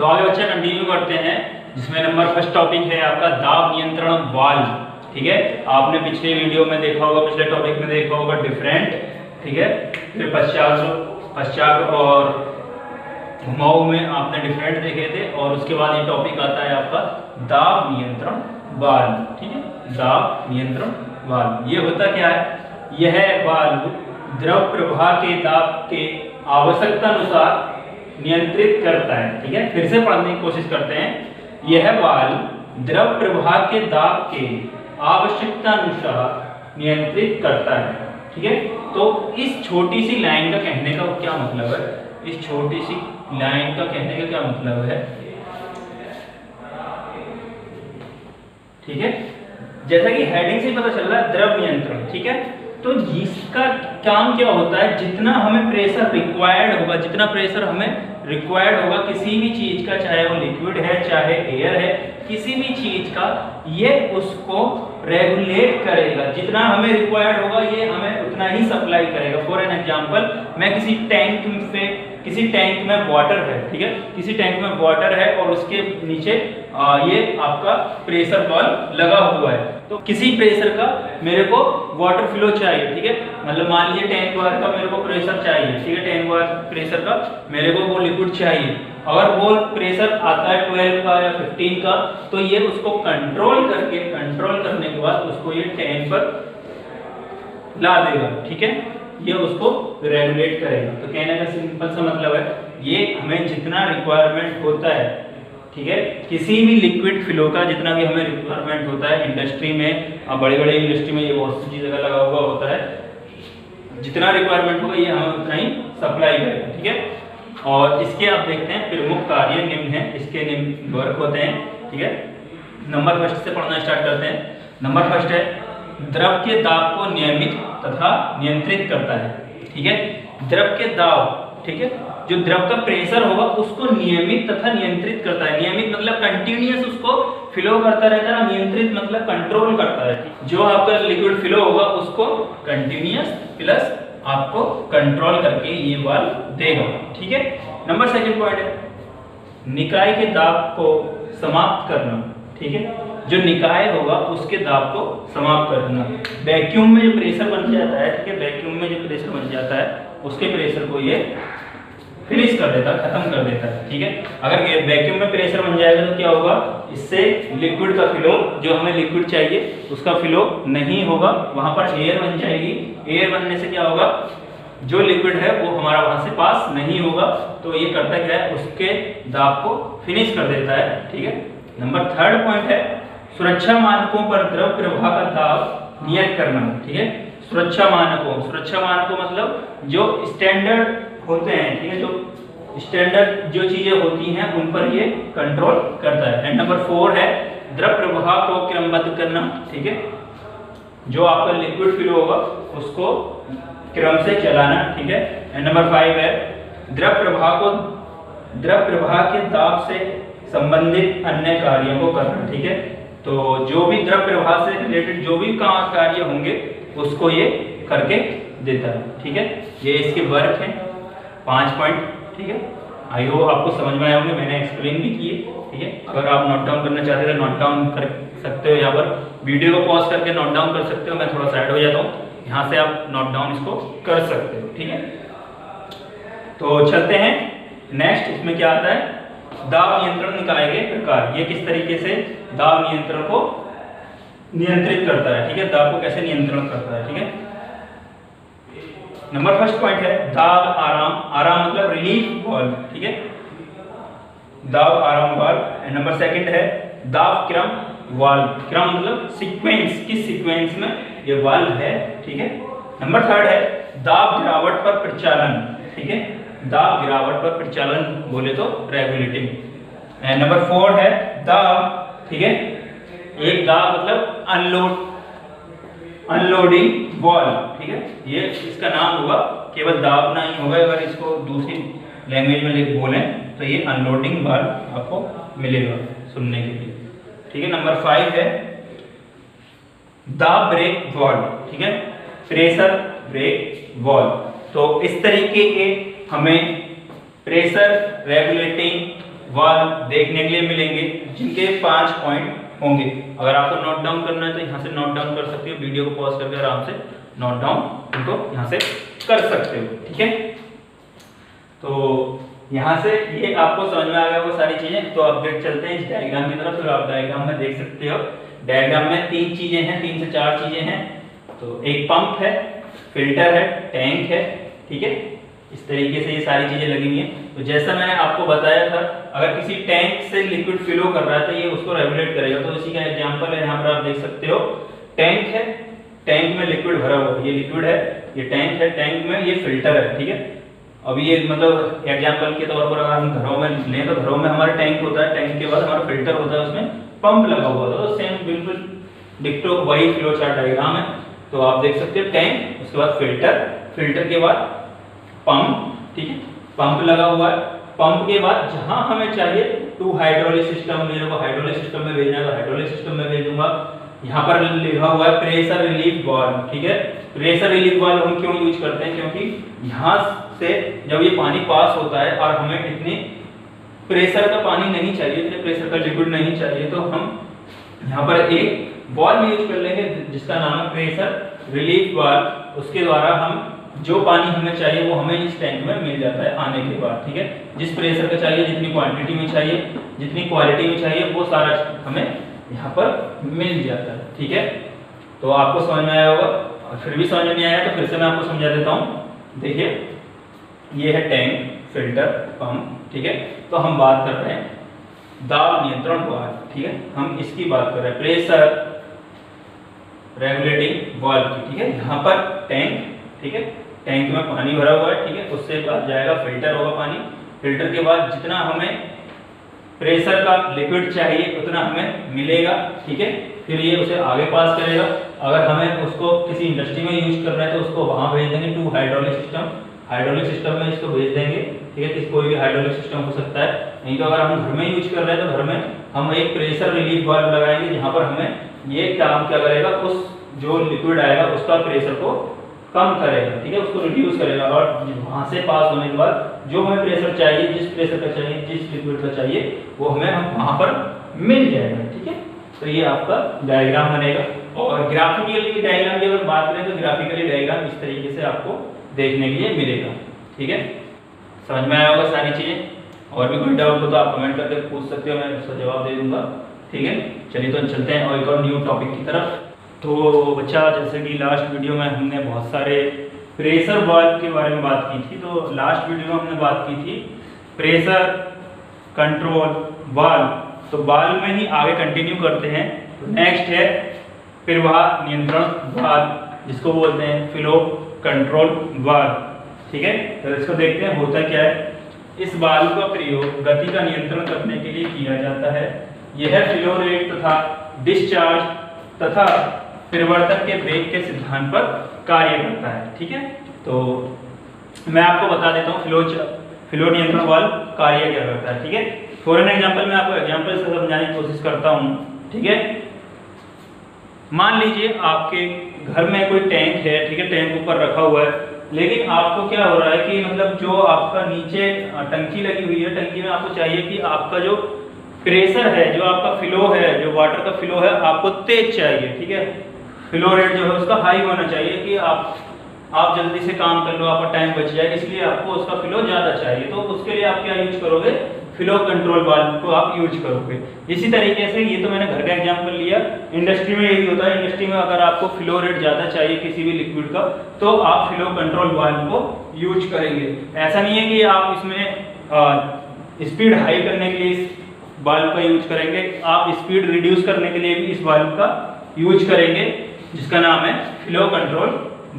तो आगे बच्चे कंटिन्यू करते हैं, जिसमें नंबर फर्स्ट टॉपिक है आपका दाब नियंत्रण वाल्व। ठीक है, आपने पिछले वीडियो में देखा होगा, पिछले टॉपिक में देखा होगा डिफरेंट, ठीक है, फिर पश्चात और घुमाऊ में आपने डिफरेंट देखे थे, और उसके बाद ये टॉपिक आता है आपका दाब नियंत्रण वाल्व। ठीक है, दाब नियंत्रण वाल्व ये होता क्या है? यह वाल्व द्रव प्रवाह के दाब के आवश्यकता अनुसार नियंत्रित करता है। ठीक है, फिर से पढ़ने की कोशिश करते हैं। यह वाल्व द्रव प्रवाह के दाब के आवश्यकता अनुसार नियंत्रित करता है। ठीक है, तो इस छोटी सी लाइन का कहने का क्या मतलब है? इस छोटी सी लाइन का कहने का क्या मतलब है? ठीक है, जैसा कि हेडिंग से पता चल रहा है द्रव नियंत्रण। ठीक है, तो इसका काम क्या होता है? जितना हमें प्रेशर रिक्वायर्ड होगा, जितना प्रेशर हमें रिक्वायर्ड होगा किसी भी चीज का, चाहे वो लिक्विड है चाहे एयर है, किसी भी चीज का, ये उसको रेगुलेट करेगा। जितना हमें रिक्वायर्ड होगा ये हमें उतना ही सप्लाई करेगा। फॉर एन एग्जांपल, मैं किसी टैंक में वाटर है, ठीक है, किसी टैंक में वाटर है और उसके नीचे ये आपका प्रेशर वाल्व लगा हुआ है, तो किसी प्रेशर का मेरे को वाटर फ्लो चाहिए। ठीक है, मतलब मान लीजिए 10 बार का मेरे को प्रेशर चाहिए। ठीक है, 10 बार प्रेशर का मेरे को वो लिक्विड चाहिए। अगर वो प्रेशर आता है 12 का या 15 का, तो ये उसको कंट्रोल करने के बाद उसको ये 10 पर ला देगा। ठीक है, ये उसको रेगुलेट करेगा। तो कहने का सिंपल सा मतलब है, ये हमें जितना रिक्वायरमेंट होता है, ठीक है, किसी भी लिक्विड फ्लो का जितना भी हमें रिक्वायरमेंट होता है, इंडस्ट्री में, बड़े इंडस्ट्री में ये बहुत सी जगह लगा हुआ होता है, जितना रिक्वायरमेंट होगा ये हमें उतना ही सप्लाई करेगा। ठीक है, और इसके आप देखते हैं प्रमुख कार्य निम्न है, इसके निम्न वर्क होते हैं। ठीक है, नंबर फर्स्ट से पढ़ना स्टार्ट करते हैं। नंबर फर्स्ट है द्रव के दाब को नियमित तथा नियंत्रित करता है। ठीक है, द्रव के दाब, ठीक है, जो द्रव का प्रेशर होगा उसको नियमित तथा नियंत्रित करता है। नियमित मतलब कंटिन्यूअस उसको फ्लो करता रहता है, नियंत्रित मतलब कंट्रोल करता है। जो आपका लिक्विड फ्लो होगा उसको कंटिन्यूअस प्लस आपको कंट्रोल करके ये वाल्व देगा। ठीक है, नंबर सेकंड पॉइंट है निकाय के दाब को समाप्त करना। ठीक है, जो निकाय होगा उसके दाब को समाप्त करना। वैक्यूम में जो प्रेशर बन जाता है, ठीक है, वैक्यूम में जो प्रेशर बन जाता है उसके प्रेशर को ये फिनिश कर देता है, खत्म कर देता है। ठीक है, अगर वैक्यूम में प्रेशर बन जाएगा तो क्या होगा? इससे लिक्विड का फ्लो, जो हमें लिक्विड चाहिए उसका फ्लो नहीं होगा, वहां पर एयर बन जाएगी। एयर बनने से क्या होगा? जो लिक्विड है वो हमारा वहां से पास नहीं होगा, तो ये करता क्या है? उसके दाब को फिनिश कर देता है। ठीक है, नंबर थर्ड पॉइंट है सुरक्षा मानकों पर द्रव प्रवाह का दाब नियत करना। ठीक है, सुरक्षा मानकों मतलब जो स्टैंडर्ड होते हैं, ठीक है, जो स्टैंडर्ड जो चीजें होती हैं उन पर ये कंट्रोल करता है। एंड नंबर 4 है द्रव प्रवाह को क्रमबद्ध करना। ठीक है, जो आपका लिक्विड फ्लो होगा उसको क्रम से चलाना। ठीक है, एंड नंबर 5 है द्रव प्रवाह के दाब से संबंधित अन्य कार्यों को करना। ठीक है, तो जो भी द्रव प्रवाह से रिलेटेड जो भी कार्य होंगे उसको ये करके देता है। ठीक है, ये इसके वर्क हैं 5 पॉइंट। ठीक है, आई होप आपको समझ में आया होंगे, मैंने एक्सप्लेन भी किए। ठीक है, अगर आप नोट डाउन करना चाहते हैं तो नोट डाउन कर सकते हो, यहाँ पर वीडियो को पॉज करके नोट डाउन कर सकते हो। मैं थोड़ा साइड हो जाता हूँ, यहाँ से आप नोट डाउन इसको कर सकते हो। ठीक है, तो चलते हैं नेक्स्ट। इसमें क्या आता है? दाब नियंत्रण निकाय के प्रकार। ये किस तरीके से दाब नियंत्रण को नियंत्रित करता है। ठीक है, दाब को कैसे नियंत्रण करता है। ठीक है, नंबर फर्स्ट पॉइंट है दाब आराम मतलब रिलीफ वाल्व। ठीक है, दाब आराम वाल्व। नंबर सेकंड है दाब क्रम वाल्व। क्रम मतलब सीक्वेंस, किस सीक्वेंस में ये वाल्व है। ठीक है, नंबर थर्ड है दाब गिरावट पर प्रचालन। ठीक है, दाब गिरावट पर प्रचालन बोले तो रेगुलेटिंग। नंबर 4 है दाब, ठीक है, एक दाब मतलब अनलोडिंग वाल्व। ठीक है, ये इसका नाम होगा, केवल दाब नहीं होगा। अगर इसको दूसरी लैंग्वेज में बोलें तो ये अनलोडिंग वाल्व आपको मिलेगा सुनने के लिए। ठीक है, नंबर 5 है दाब ब्रेक वाल्व। ठीक है, प्रेशर ब्रेक वाल्व। तो इस तरीके के हमें प्रेशर रेगुलेटिंग वाल्व देखने के लिए मिलेंगे जिनके 5 पॉइंट होंगे। अगर आपको नोट डाउन करना है तो यहाँ से नोट डाउन कर सकते हो, वीडियो को पॉज करके आराम से नोट डाउन इनको यहाँ से कर सकते हो, ठीक है। तो यहाँ से ये आपको समझ में आ गया वो सारी चीजें। तो अब देख चलते हैं इस डायग्राम की तरफ। फिर आप डायग्राम में देख सकते हो, डायग्राम में 3 चीजें हैं, 3 से 4 चीजें हैं। तो एक पंप है, फिल्टर है, टैंक है, ठीक है। इस तरीके से ये सारी चीजें लगी हुई हैं। तो जैसा मैंने आपको बताया था, अगर किसी टैंक से लिक्विड फ्लो कर रहा है तो ये उसको रेगुलेट करेगा। तो इसी का एग्जांपल है, यहाँ पर आप देख सकते हो टैंक है, टैंक में लिक्विड भरा हुआ है, ये लिक्विड है, ये टैंक है, टैंक में ये फिल्टर है, ठीक है। अभी ये मतलब एग्जांपल के तौर पर अगर हम घरों में लें तो घरों में हमारा टैंक होता है, टैंक के बाद हमारा फिल्टर होता है, उसमें पंप लगा हुआ होता है। तो सेम बिल्कुल डिक्टो वही फ्लो चार्ट डायग्राम है। तो आप देख सकते हो टैंक, उसके बाद फिल्टर, फिल्टर के बाद पंप, ठीक है, पंप लगा हुआ है। पंप के बाद जहां हमें चाहिए टू हाइड्रोलिक सिस्टम, मेरे को हाइड्रोलिक सिस्टम में भेजना है तो हाइड्रोलिक सिस्टम में भेज दूंगा। यहाँ पर लिखा हुआ है प्रेशर रिलीफ वाल्व, ठीक है। प्रेशर रिलीफ वाल्व हम क्यों यूज करते हैं, क्योंकि यहाँ से जब ये पानी पास होता है और हमें इतने प्रेशर का पानी नहीं चाहिए, इतने प्रेशर का लिक्विड नहीं चाहिए, तो हम यहाँ पर एक वाल्व यूज कर लेंगे जिसका नाम है प्रेशर रिलीफ वाल्व। उसके द्वारा हम जो पानी हमें चाहिए वो हमें इस टैंक में मिल जाता है आने के बाद, ठीक है। जिस प्रेशर का चाहिए, जितनी क्वांटिटी में चाहिए, जितनी क्वालिटी में चाहिए, वो सारा हमें यहाँ पर मिल जाता है, ठीक है। तो आपको समझ में आया होगा, और फिर भी समझ में नहीं आया तो फिर से मैं आपको समझा देता हूँ। देखिए ये है टैंक, फिल्टर, पंप, ठीक है। तो हम बात कर रहे हैं दाब नियंत्रण वाल्व, ठीक है। हम इसकी बात कर रहे हैं प्रेशर रेगुलेटिंग वाल्व की, ठीक है। यहाँ पर टैंक, ठीक है, टैंक में पानी भरा हुआ है, ठीक है। उससे बाद जाएगा फिल्टर होगा पानी, फिल्टर के बाद जितना हमें प्रेशर का लिक्विड चाहिए उतना हमें मिलेगा, ठीक है। फिर ये उसे आगे पास करेगा। अगर हमें उसको किसी इंडस्ट्री में यूज करना है तो उसको वहां भेज देंगे to hydraulic system, hydraulic system में इसको भेज देंगे, ठीक है। किसी कोई भी हाइड्रोलिक सिस्टम हो सकता है। नहीं तो अगर हम घर में यूज कर रहे हैं तो घर में हम एक प्रेशर रिलीफ वाल्व लगाएंगे जहां पर हमें ये काम क्या करेगा, उस जो लिक्विड आएगा उसका प्रेशर को कम करेगा, ठीक है, उसको रिड्यूस करेगा। और वहां से पास होने के बाद जो हमें प्रेशर चाहिए, जिस प्रेशर का चाहिए, जिस लिक्विड का चाहिए, वो हमें वहां पर मिल जाएगा, ठीक है। तो ये आपका डायग्राम बनेगा। और ग्राफिकली डायग्राम की अगर बात करें तो ग्राफिकली डायग्राम इस तरीके से आपको देखने के लिए मिलेगा, ठीक है। समझ में आया होगा सारी चीजें। और भी कोई डाउट हो तो आप कमेंट करके पूछ सकते हो, मैं उसका जवाब दे दूंगा, ठीक है। चलिए तो चलते हैं और एक और न्यू टॉपिक की तरफ। तो बच्चा, जैसे कि लास्ट वीडियो में हमने बहुत सारे प्रेशर वाल्व के बारे में बात की थी। तो लास्ट वीडियो में हमने बात की थी प्रेशर कंट्रोल वाल्व। तो वाल्व में ही आगे कंटिन्यू करते हैं। तो नेक्स्ट है प्रवाह नियंत्रण वाल्व, जिसको बोलते हैं फ्लो कंट्रोल वाल्व, ठीक है। तो इसको देखते हैं होता क्या है। इस वाल्व का प्रयोग गति का नियंत्रण करने के लिए किया जाता है। यह फ्लो रेट तथा डिस्चार्ज तथा परिवर्तन के वेग के सिद्धांत पर कार्य करता है, ठीक है। तो मैं आपको बता देता हूँ फ्लो नियंत्रण वाल्व कार्य क्या करता है, ठीक है। फॉर एन एग्जांपल मैं आपको एग्जांपल से समझाने की कोशिश करता हूँ, ठीक है। मान लीजिए आपके घर में कोई टैंक है, ठीक है, टैंक ऊपर रखा हुआ है, लेकिन आपको क्या हो रहा है कि मतलब जो आपका नीचे टंकी लगी हुई है, टंकी में आपको चाहिए कि आपका जो प्रेशर है, जो आपका फ्लो है, जो वाटर का फ्लो है, आपको तेज चाहिए, ठीक है। फ्लो रेट जो है उसका हाई होना चाहिए कि आप जल्दी से काम कर लो, आपका टाइम बच जाए, इसलिए आपको उसका फ्लो ज़्यादा चाहिए। तो उसके लिए आप क्या यूज करोगे, फ्लो कंट्रोल वाल्व को आप यूज करोगे। इसी तरीके से ये तो मैंने घर का एग्जांपल लिया, इंडस्ट्री में यही होता है। इंडस्ट्री में अगर आपको फ्लो रेट ज़्यादा चाहिए किसी भी लिक्विड का, तो आप फ्लो कंट्रोल वाल्व को यूज करेंगे। ऐसा नहीं है कि आप इसमें स्पीड हाई करने के लिए इस वाल्व का यूज करेंगे, आप स्पीड रिड्यूस करने के लिए भी इस वाल्व का यूज करेंगे, जिसका नाम है फ्लो कंट्रोल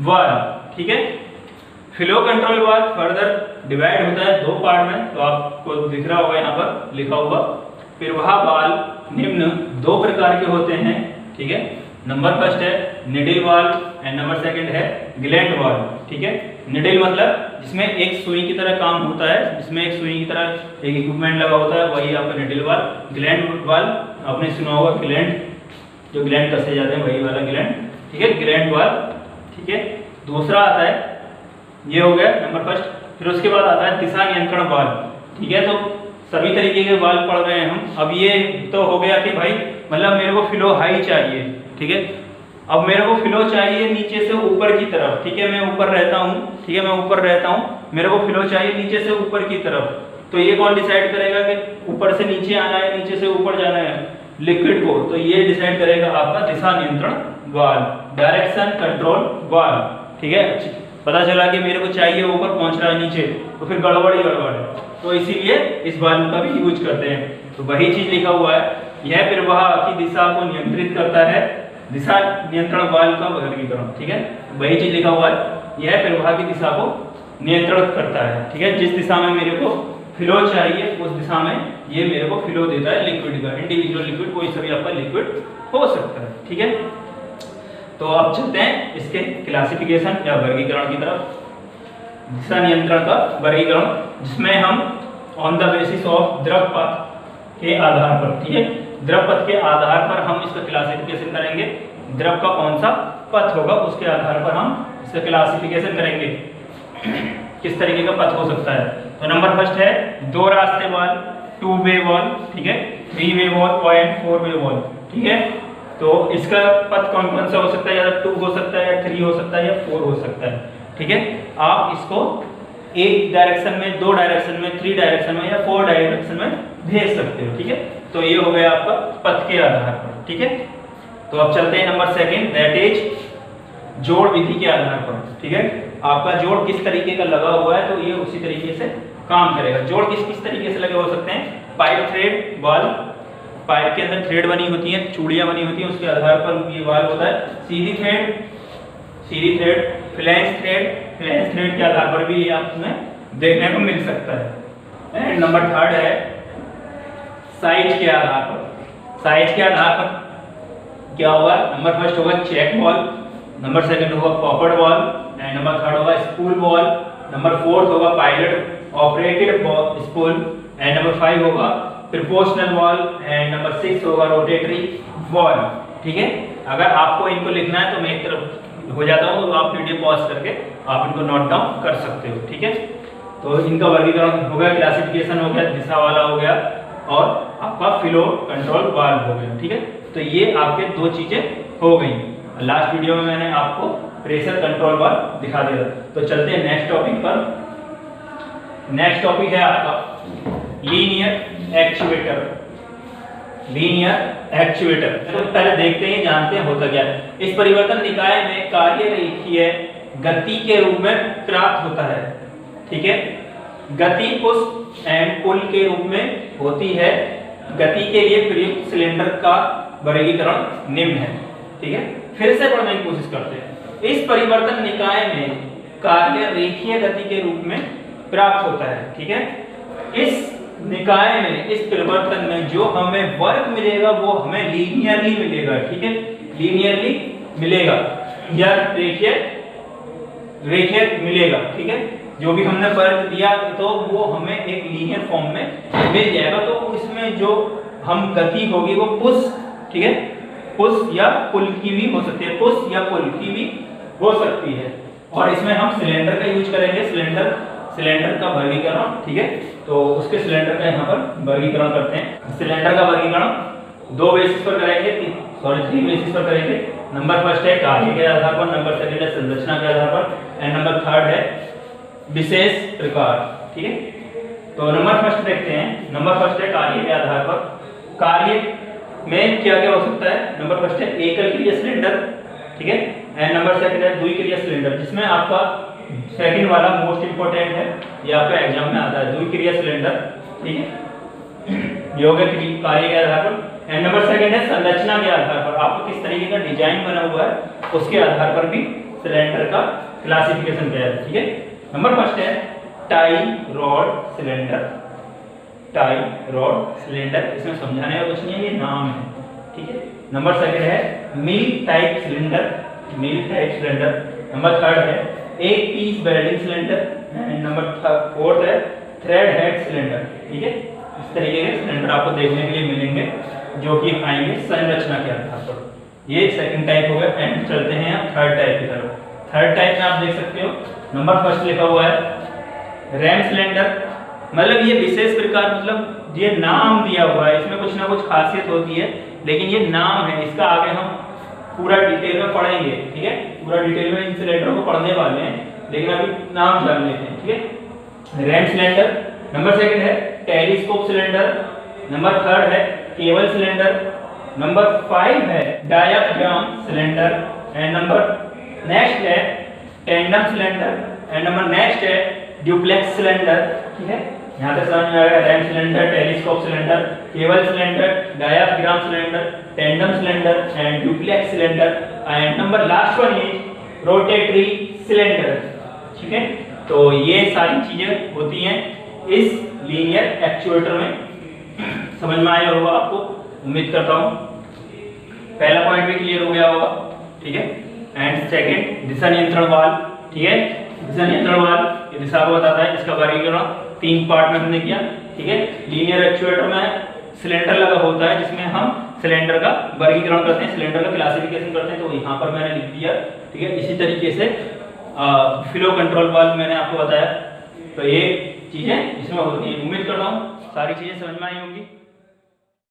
वाल्व, ठीक है। Flow control valve further divide होता है 2 पार्ट में। तो आपको दिख रहा होगा यहाँ पर लिखा हुआ प्रवाह वाल्व निम्न 2 प्रकार के होते हैं, ठीक है। नंबर फर्स्ट है needle valve and number second है ग्लैंड वाल्व, ठीक है। निडल मतलब जिसमें एक सुई की तरह काम होता है, जिसमें एक सुई की तरह एक इक्विपमेंट लगा होता है, वही आपका निडल वाल्व। ग्लैंड वाल्व आपने सुना होगा, ग्लैंड जो ग्लैंड कसे जाते हैं वही वाला ग्लैंड, ठीक है, ग्लैंड वाल्व, ठीक है। दूसरा आता है, ये हो गया नंबर फर्स्ट। फिर उसके बाद आता है दिशा नियंत्रण वाल्व, ठीक है। तो सभी तरीके के वाल्व पढ़ रहे हैं हम। अब ये तो हो गया कि भाई मतलब मेरे को फ्लो हाई चाहिए, ठीक है। अब मेरे को फ्लो चाहिए नीचे से ऊपर की तरफ, ठीक है। मैं ऊपर रहता हूँ, ठीक है, मैं ऊपर रहता हूँ, मेरे को फ्लो चाहिए नीचे से ऊपर की तरफ। तो ये कौन डिसाइड करेगा कि ऊपर से नीचे आना है, नीचे से ऊपर जाना है लिक्विड को? तो ये डिसाइड करेगा आपका दिशा नियंत्रण वाल्व, डायरेक्शन कंट्रोल वाल्व, ठीक है। पता चला कि मेरे को चाहिए ऊपर, पहुंच रहा है नीचे, तो फिर गड़बड़ ही गड़बड़ है। तो इसीलिए इस वाल्व का भी यूज करते हैं। तो वही चीज लिखा हुआ है, यह प्रवाह की दिशा को नियंत्रित करता है, दिशा नियंत्रण वाल्व का वर्गीकरण, ठीक है। वही चीज लिखा हुआ है, यह प्रवाह की दिशा को नियंत्रित करता है, ठीक है। जिस दिशा में मेरे को फ्लो चाहिए उस दिशा में ये मेरे को फ्लो देता है लिक्विड का, इंडिविजुअल लिक्विड, कोई सा भी आपका लिक्विड हो सकता है, ठीक है। तो अब चलते हैं इसके क्लासिफिकेशन या वर्गीकरण की तरफ। दिशा नियंत्रण का वर्गीकरण, जिसमें हम ऑन द बेसिस ऑफ द्रव पथ के आधार पर, ठीक है, द्रव पथ के आधार पर हम इसका क्लासिफिकेशन करेंगे। द्रव का कौन सा पथ होगा उसके आधार पर हम इसका क्लासिफिकेशन करेंगे, किस तरीके का पथ हो सकता है। तो नंबर फर्स्ट है दो रास्ते वाल्व, टू वे वाल्व, ठीक है, three way valve and four way valve, ठीक है। तो इसका पथ कौन कौन सा हो सकता है? या 2 हो सकता है, या 3 हो सकता है, या 4 हो सकता है, ठीक है। आप इसको एक डायरेक्शन में, 2 डायरेक्शन में, 3 डायरेक्शन में या 4 डायरेक्शन में भेज सकते हो, ठीक है। तो ये हो गया आपका पथ के आधार पर, ठीक है। तो अब चलते हैं नंबर सेकंड, दैट इज जोड़ विधि के आधार पर, ठीक है। आपका जोड़ किस तरीके का लगा हुआ है तो ये उसी तरीके से काम करेगा। जोड़ किस किस तरीके से लगे हो सकते हैं? पाइप थ्रेड वाल्व, पाइप के अंदर थ्रेड बनी होती हैं, चूड़ियां बनी होती हैं, उसके आधार पर ये वाल्व होता है। सीधी थ्रेड, फ्लैंज थ्रेड के आधार पर भी ये आपको देखने को मिल सकता है। एंड नंबर थर्ड है साइज के आधार पर। साइज के आधार पर क्या होगा? नंबर फर्स्ट होगा चेक वाल्व, नंबर सेकंड होगा pocket valve, and number third होगा स्पूल वाल्व, नंबर फोर्थ होगा pilot operated spool, and number 5 होगा प्रोपोर्शनल वाल्व, एंड नंबर 6 होगा रोटेटरी वाल्व, ठीक है। अगर आपको इनको लिखना है तो मैं एक तरफ हो जाता हूँ, तो आप वीडियो पॉज करके आप इनको नोट डाउन कर सकते हो, ठीक है। तो इनका वर्गीकरण हो गया, क्लासिफिकेशन हो गया, दिशा वाला हो गया, और आपका फ्लो कंट्रोल वाल्व हो गया, ठीक है। तो ये आपके 2 चीजें हो गई। लास्ट वीडियो में मैंने आपको प्रेशर कंट्रोल वाल्व दिखा दिया। तो चलते हैं नेक्स्ट टॉपिक पर। नेक्स्ट टॉपिक है आपका लीनियर एक्चुएटर। लीनियर एक्चुएटर तो पहले देखते हैं, जानते हैं होता क्या है। इस परिवर्तन निकाय में कार्य रेखीय गति के रूप में प्राप्त होता है, ठीक है। गति पुश एंड पुल के रूप में होती है। गति के लिए प्रयुक्त सिलेंडर का वर्गीकरण निम्न है, ठीक है। फिर से पढ़ने की कोशिश करते हैं। इस परिवर्तन निकाय में कार्य रेखीय गति के रूप में प्राप्त होता है, ठीक है। इस निकाय में, इस परिवर्तन में जो हमें वर्क मिलेगा वो हमें लीनियरली मिलेगा, ठीक है, लीनियरली मिलेगा या रेखीय मिलेगा, ठीक है। जो भी हमने वर्क दिया तो वो हमें एक लीनियर फॉर्म में मिल जाएगा। तो इसमें जो हम गति होगी वो पुश, ठीक है, पुश या पुल की भी हो सकती है, पुश या पुल की भी हो सकती है। और इसमें हम सिलेंडर का यूज करेंगे, सिलेंडर का वर्गीकरण, ठीक है। तो उसके सिलेंडर का यहाँ पर वर्गीकरण करते हैं। सिलेंडर का वर्गीकरण 2 बेसिस पर करेंगे, 3 बेसिस पर करेंगे। नंबर फर्स्ट है कार्य के आधार पर, नंबर सेकंड है संरचना के आधार पर, एंड नंबर थर्ड है विशेष प्रकार, ठीक है। तो नंबर फर्स्ट देखते हैं। नंबर फर्स्ट है कार्य के आधार पर। कार्य में क्या क्या हो सकता है? नंबर फर्स्ट है एकल क्रिया सिलेंडर, ठीक है, एंड नंबर सेकंड है द्विक्रिया सिलेंडर, जिसमें आपका सेकंड वाला मोस्ट इंपोर्टेंट है, ये आपका एग्जाम में आता है, द्विक्रिया सिलेंडर, ठीक है, योग कार्य के आधार पर। एंड नंबर सेकंड है संरचना के आधार पर, आपको किस तरीके का डिजाइन बना हुआ है उसके आधार पर भी सिलेंडर का क्लासिफिकेशन किया है, ठीक है। नंबर फर्स्ट है tie rod cylinder. Tie rod cylinder, इसमें समझाने का कुछ नहीं है, ये नाम है, ठीक है। नंबर सेकंड है mill type cylinder, mill type cylinder. Number third है एक piece welding cylinder, and number fourth है थ्रेड हेड सिलेंडर, ठीक है। इस तरीके के सिलेंडर आपको देखने के लिए मिलेंगे जो कि आएंगे संरचना के आधार पर। ये सेकंड टाइप हो गया। एंड चलते हैं थर्ड टाइप की तरफ। थर्ड टाइप में आप देख सकते हो, नंबर फर्स्ट लिखा हुआ है रैम सिलेंडर, मतलब ये विशेष प्रकार, मतलब ये नाम दिया हुआ है, इसमें कुछ ना कुछ खासियत होती है, लेकिन ये नाम है, इसका आगे हम पूरा डिटेल में पढ़ेंगे, ठीक है। पूरा डिटेल में इन सिलेंडरों को पढ़ने वाले हैं, लेकिन अभी नाम जान लेते हैं, ठीक है। रैम सिलेंडर, नंबर सेकंड है टेलीस्कोप सिलेंडर, नंबर थर्ड है केबल सिलेंडर, नंबर 5 है diaphragm cylinder, and number next है tandem cylinder, and number next है ड्यूप्लेक्स सिलेंडर, ठीक है। यहाँ तक समझ में आ गया, ram cylinder, telescope cylinder, cable cylinder, diaphragm cylinder, tandem cylinder and duplex cylinder, and number last one is rotary cylinder, ठीक है। तो ये सारी चीजें होती हैं इस लीनियर एक्चुएटर में। समझ में आया होगा आपको, उम्मीद करता हूँ। पहला पॉइंट भी क्लियर हो गया होगा, ठीक है। एंड सेकंड दिशा नियंत्रण वाल्व, ठीक है। दिशा नियंत्रण वाल्व ये दिशा को बताता है, इसका वर्गीकरण 3 पार्ट में हमने किया, ठीक है। लीनियर एक्चुएटर में सिलेंडर लगा होता है जिसमें हम सिलेंडर का वर्गीकरण करते हैं, सिलेंडर का क्लासिफिकेशन करते हैं, तो यहाँ पर मैंने लिख दिया, ठीक है। इसी तरीके से फ्लो कंट्रोल वाल्व मैंने आपको बताया, तो ये चीजें इसमें होती हैं। उम्मीद करता हूँ सारी चीजें समझ में आई होंगी।